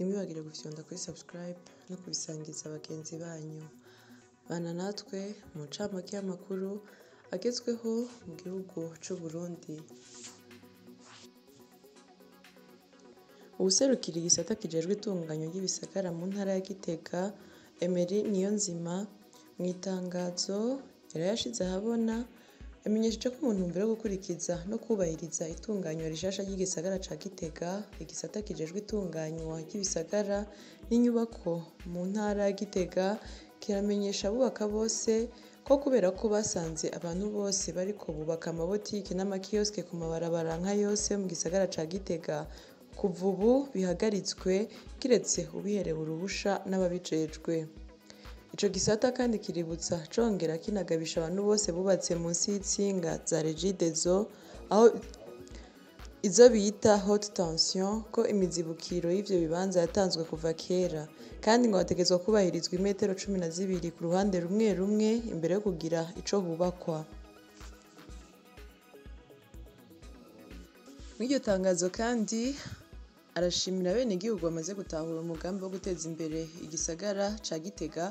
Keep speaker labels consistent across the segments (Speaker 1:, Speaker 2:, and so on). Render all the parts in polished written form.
Speaker 1: ntimwibagire gufyonda kuri subscribe no kubisangiza abagenzi banyu. Bana natwe mu ncamake y'amakuru agezweho mu gihugu c'u Burundi. Uwuserukira igisata kijejwe itunganywa ry'ibisagara mu ntara ya Gitega, Emery Niyonzima, mu itangazo yari yashize ahabona, yamenyesheje ko mu ntumbero yo gukurikiza no kubahiriza itunganywa rishasha ry'igisagara ca Gitega, igisata kijejwe itunganywa ry'ibisagara n'inyubako mu ntara ya Gitega kiramenyesha abubaka bose ko kubera ko basanze abantu bose bariko bubaka amabotiki n'amakioske ku mabarabara nka yose mu gisagara ca Gitega, kuva ubu bihagaritswe kiretse ubiherewe uruhusha n'ababijejwe. Ico gisata kandi kiributsa congera kinagabisha abantu bose bubatse munsi y'itsinga za Regideso, aho izo bita haute tension, ko imizibukiro y'ivyo bibanza yatanzwe kuva kera, kandi ngo hategezwa kubahirizwa imetero 12 ku ruhande rumwe rumwe imbere yo kugira ico hubakwa. Mw'iryo tangazo kandi arashimira bene igihugu bamaze gutahura umugambi wo guteza imbere igisagara ca Gitega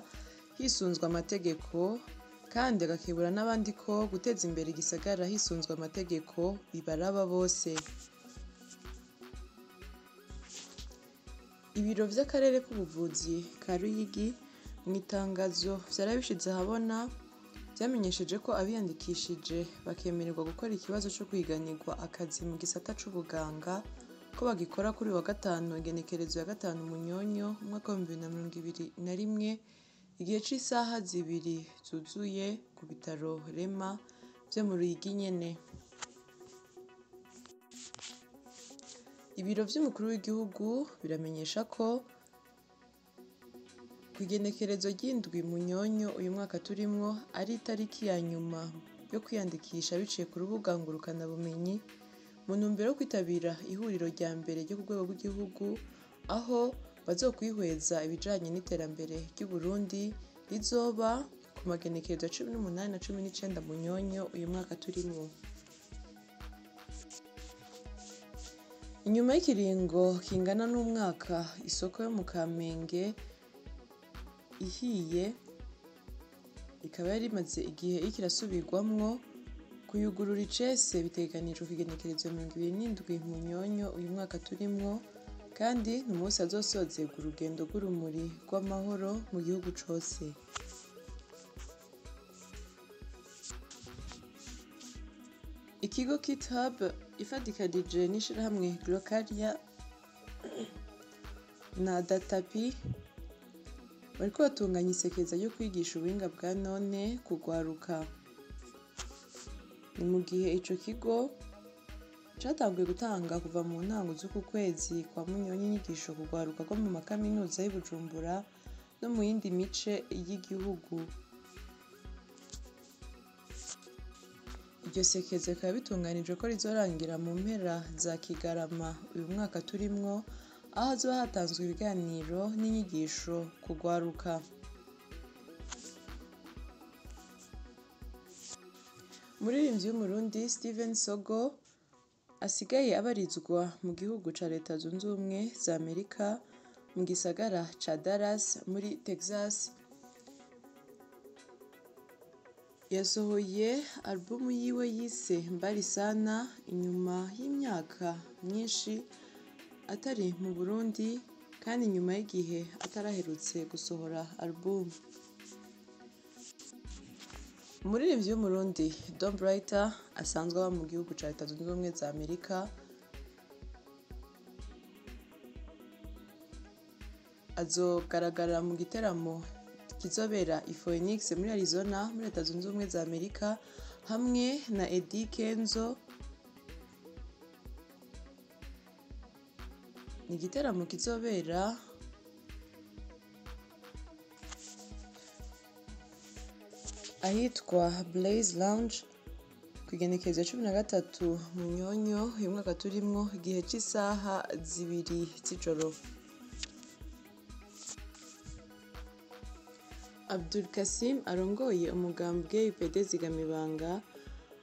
Speaker 1: hisunzwe amategeko, kandi agakebura n'abandi ko guteza imbere igisagara hisunzwe amategeko bibaraba bose. Ibiro vy'akarere k'ubuvuzi ka Ruyigi mu itangazo vyarabishize ahabona, vyamenyesheje ko abiyandikishije bakemererwa gukora ikibazo co kwiganirwa akazi mu gisata c'ubuganga ko bagikora kuri wa gatanu igenekerezo ya 5 Munyonyo umwaka wa 2021 igihe c'isaha 2 zuzuye ku bitaro Rema vyo mu Ruyigi nyene. Ibiro vy'umukuru w'igihugu biramenyesha ko kw'igenekerezo ry'indwi Munyonyo uyu mwaka turimwo ari itariki ya nyuma yo kwiyandikisha biciye ku rubuga ngurukanabumenyi mu ntumbero yo kwitabira ihuriro rya mbere ryo ku rwego rw'igihugu, aho bazokwihweza ibijanye n'iterambere ry'u Burundi rizoba ku magenekerezo ya 18 na 19 Munyonyo uyu mwaka turimwo. Inyuma y'ikiringo kingana n'umwaka isoko yo mu Kamenge ihiye, ikaba yari imaze igihe ikirasubirwamwo, kuyugurura icese bitegekanijwe kw'igenekerezo ya 27 Munyonyo uyu mwaka turimwo, kandi n'umunsi azosozerwa urugendo rw'urumuri rw'amahoro mu gihugu cose. Ikigo KitHub ifadikanije n'ishirahamwe Glocalia na Datapi bariko batunganya isekeza ryo kwigisha ubuhinga bwa none kugwaruka. Ni mu gihe ico kigo catanguye gutanga kuva mu ntango z'uku kwezi kwa Munyonyo inyigisho kugwaruka rwo mu makaminuza y'i Bujumbura no mu yindi mice y'igihugu. Iryo sekeza bikaba bitunganijwe ko rizorangira mu mpera za Kigarama uyu mwaka turimwo, aho hazoba hatanzwe ibiganiro n'inyigisho kugwaruka. Umuririmbyi w'umurundi Steven Sogo asigaye abarizwa mu gihugu ca Leta Zunze Ubumwe za Amerika mu gisagara ca Dallas muri Texas, yasohoye alubumu yiwe yise Mbali Sana inyuma y'imyaka myinshi atari mu Burundi, kandi nyuma y'igihe ataraherutse gusohora alubumu. Umuririmbyi w'umurundi Don Brighter asanzwe aba mu gihugu ca Leta Zunze Ubumwe za Amerika azogaragara mu giteramo kizobera i Phoenix muri Arizona muri Leta Zunze Ubumwe za Amerika hamwe na Eddie Kenzo. Ni igiteramo kizobera ahitwa Blaze Lounge kw'igenekerezo ya 13 Munyonyo uyu mwaka turimwo igihe c'isaha 2 z'ijoro. Abdul Kasim arongoye umugambwe UPD Zigamibanga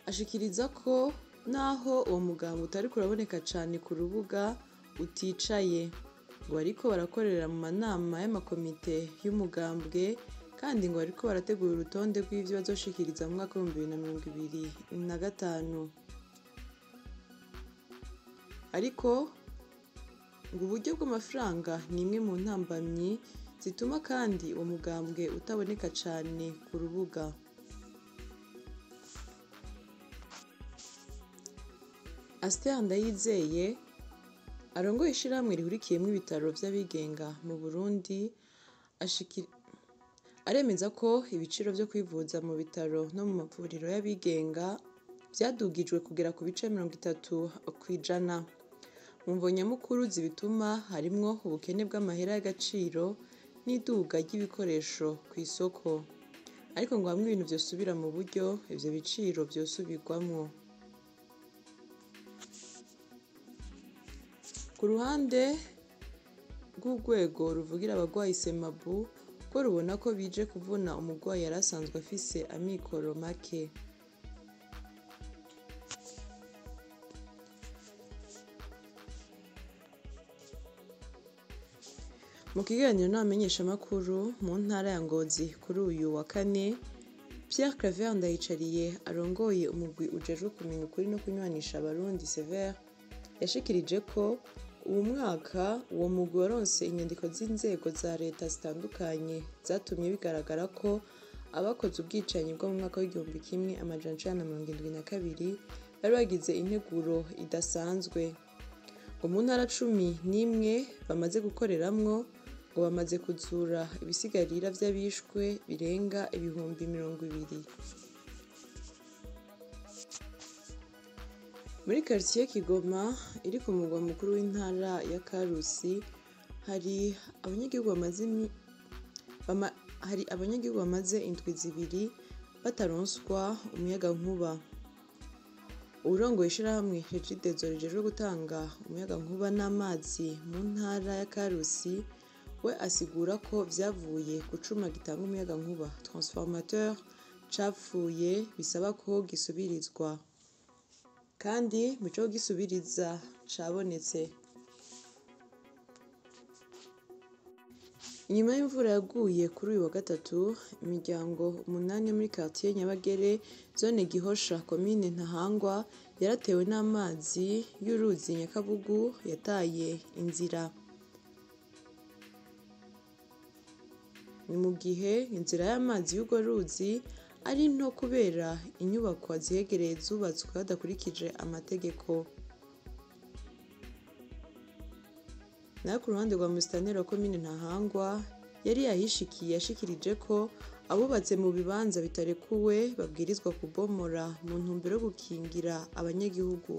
Speaker 1: ashikiriza ko naho uwo mugambi utari kuraboneka cane ku rubuga uticaye, ngo bariko barakorera mu manama y'amakomite y'umugambwe kandi ngo bariko barategura urutonde rw'ivyo bazoshikiriza mu mwaka w'2025. Ariko ngo uburyo bw'amafaranga ni imwe mu ntambamyi zituma kandi uwo mugambwe utaboneka cane ku rubuga. Asiteri Ndayizeye arongoye ishirahamwe rihurikiyemwo ibitaro vy'abigenga mu Burundi aremeza ko ibiciro vyo kwivuza mu bitaro no mu mavuriro y'abigenga vyadugijwe kugera ku bice 30%. Mu mvo nyamukuru zibituma harimwo ubukene bw'amahera y'agaciro n'iduga ry'ibikoresho kw'isoko, ariko ngo hamwe ibintu vyosubira mu buryo ivyo biciro vyosubirwamwo. Ku ruhande rw'urwego ruvugira abagwayi Semabu ko rubona ko bije kuvuna umugwayi yari asanzwe afise amikoro make. Mu kiganiro n'abamenyeshamakuru mu ntara ya Ngozi kuri uyu wa kane, Pierre Claver Ndayicariye arongoye umugwi ujejwe kumenya ukuri no kunywanisha abarundi Sever yashikirije ko uwo mwaka uwo mugwi waronse inyandiko z'inzego za leta zitandukanye zatumye bigaragara ko abakoze ubwicanyi bwo mu mwaka w'1972 bari bagize integuro idasanzwe. Ngo mu ntara 11 bamaze gukoreramwo ngo bamaze kuzura ibisigarira vy'abishwe birenga 200,000. Muri quartier Kigoma iri ku mugwa mukuru w'intara ya Karusi hari abanyagihugu bamaze indwi zibiri bataronswa umuyagankuba. Urongoye ishirahamwe Regidezo rijejwe gutanga umuyagankuba n'amazi mu ntara ya Karusi we asigura ko vyavuye ku cuma gitanga umuyagankuba transformateur capfuye bisaba ko gisubirizwa, kandi mu co gisubiriza cabonetse. Inyuma y'imvura yaguye kuri uyu wa gatatu, imiryango 8 muri quartier Nyabagere zone Gihosha komine Ntahangwa yaratewe n'amazi y'uruzi Nyakabugu yataye inzira. Ni mu gihe inzira y'amazi y'urwo ruzi ari nto kubera inyubako zihegereye zubatswe hadakurikije amategeko. Naho ku ruhande rwa musitanteri wa komine Ntahangwa yari yahishikiye yashikirije ko abubatse mu bibanza bitarekuwe babwirizwa kubomora mu ntumbero yo gukingira abanyagihugu.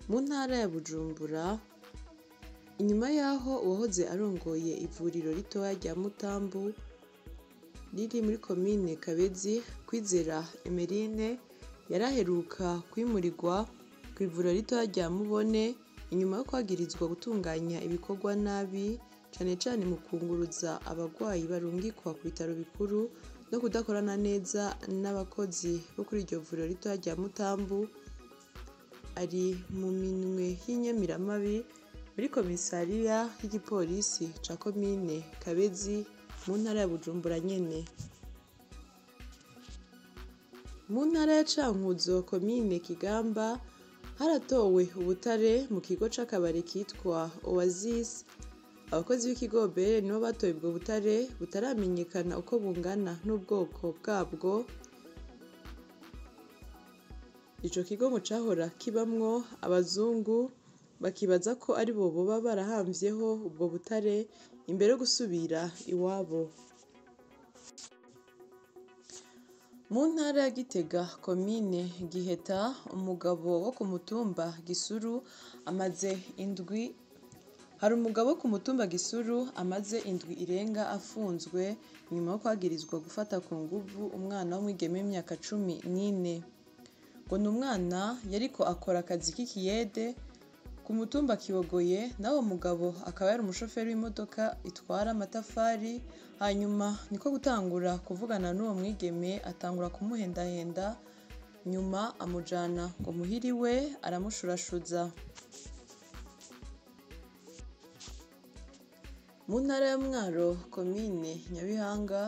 Speaker 1: Mu ntara ya Bujumbura, inyuma yaho uwahoze arongoye ivuriro ritoya rya Mutambu riri muri komine Kabezi Kwizera Emeline yaraheruka kwimurirwa ku ivuriro ritoya rya Mubone inyuma yo kwagirizwa gutunganya ibikorwa nabi cane cane mu kunguruza abagwayi barungikwa ku bitaro bikuru no kudakorana neza n'abakozi bo kuri iryo vuriro ritoya rya Mutambu. Ari mu minwe y'inyamiramabi muri komisariya y'igipolisi ca komine Kabezi mu ntara ya Bujumbura nyene. Mu ntara ya Cankuzo komine Kigamba haratowe ubutare mu kigo c'akabari kitwa Oasis. Abakozi b'ikigo BR nibo batoye ubwo butare butaramenyekana uko bungana n'ubwoko bwabwo. Ico kigo ngo cahora kibamwo abazungu bakibaza ko ari bo boba barahamvyeho ubwo butare imbere yo gusubira iwabo. Mu ntara ya Gitega komine Giheta umugabo wo ku mutumba Gisuru amaze indwi indwi irenga afunzwe nyuma yo kwagirizwa gufata ku nguvu umwana w'umwigeme w'imyaka 14. Ngo n'umwana yariko akora akazi k'ikiyede ku mutumba Kibogoye, nawo mugabo akaba yari umushoferi w'imodoka itwara amatafari. Hanyuma niko gutangura kuvugana n'uwo mwigeme atangura kumuhendahenda, nyuma amujana ngo muhiriwe aramushurashuza. Mu ntara ya Mwaro, komine Nyabihanga,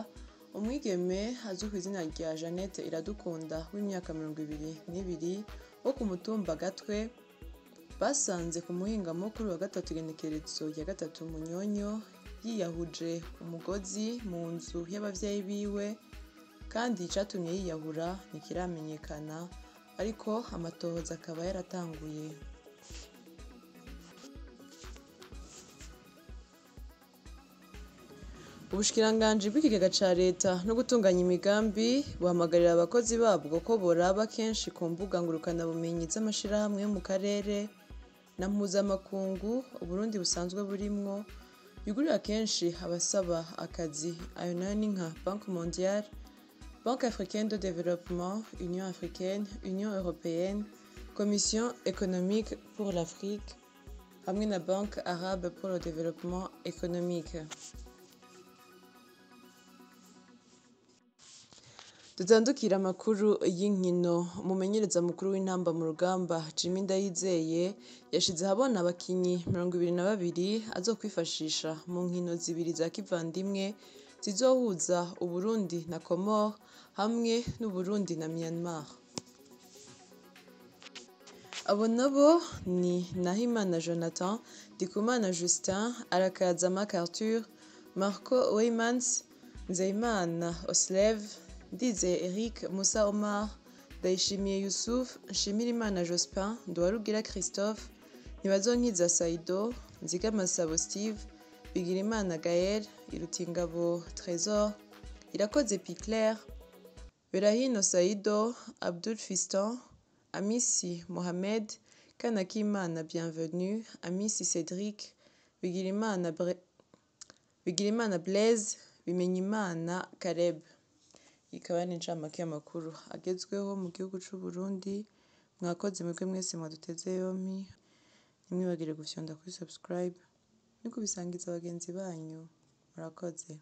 Speaker 1: umwigeme azwi ku izina rya Jeannette Iradukunda w'imyaka 22 wo ku mutumba Gatwe basanze ku muhingamo kuri wa gatatu igenekerezo rya 3 Munyonyo yiyahuje umugozi mu nzu y'abavyeyi biwe, kandi icatumye yiyahura ntikiramenyekana, ariko amatohoza akaba yaratanguye. Ubushikiranganji bw'ikigega ca leta no gutunganya imigambi buhamagarira abakozi babwo ko boraba kenshi ku mbuga ngurukanabumenyi z'amashirahamwe yo mu karere na mpuzamakungu Uburundi busanzwe burimwo, bigurira kenshi abasaba akazi. Ayo nayo ni nka Banque Mondiale, Banque Africaine de Développement, Union Africaine, Union Européenne, Commission économique pour l'Afrique hamwe na Banque Arabe pour le Développement économique. Dutandukira amakuru y'inkino. Umumenyereza mukuru w'intamba mu rugamba Jimmy Ndayizeye yashize ahabona abakinyi 22 azokwifashisha mu nkino zibiri za kivandimwe zizohuza Uburundi na Comores hamwe n'Uburundi na Myanmar. Abo nabo ni Nahimana Jonathan, Ndikumana Justin, Arakaza MacArthur, Marco Weymans, Nzeyimana Oslev, Ndizeye Eric, Moussa Omar, Ndayishimiye Yusuf, Nshimirimana Jospin, Nduwarugira Christophe, Ntibazonkiza Saido, Nzigamasabo Steve, Bigirimana Gaël, Irutingabo Trésor, Irakoze Piclair, Berahino Saido, Abdul Fiston, Amisi Mohamed, Kanakimana Bienvenue, Amisi Cédric, Bigirimana Blaise, Bimenyimana Caleb. Ikaba ni incamake y'amakuru agezweho mu gihugu c'u Burundi. Mwakoze mwebwe mwese mwaduteze yompi, ntimwibagire gufyonda kuri subscribe no kubisangiza abagenzi banyu. Murakoze.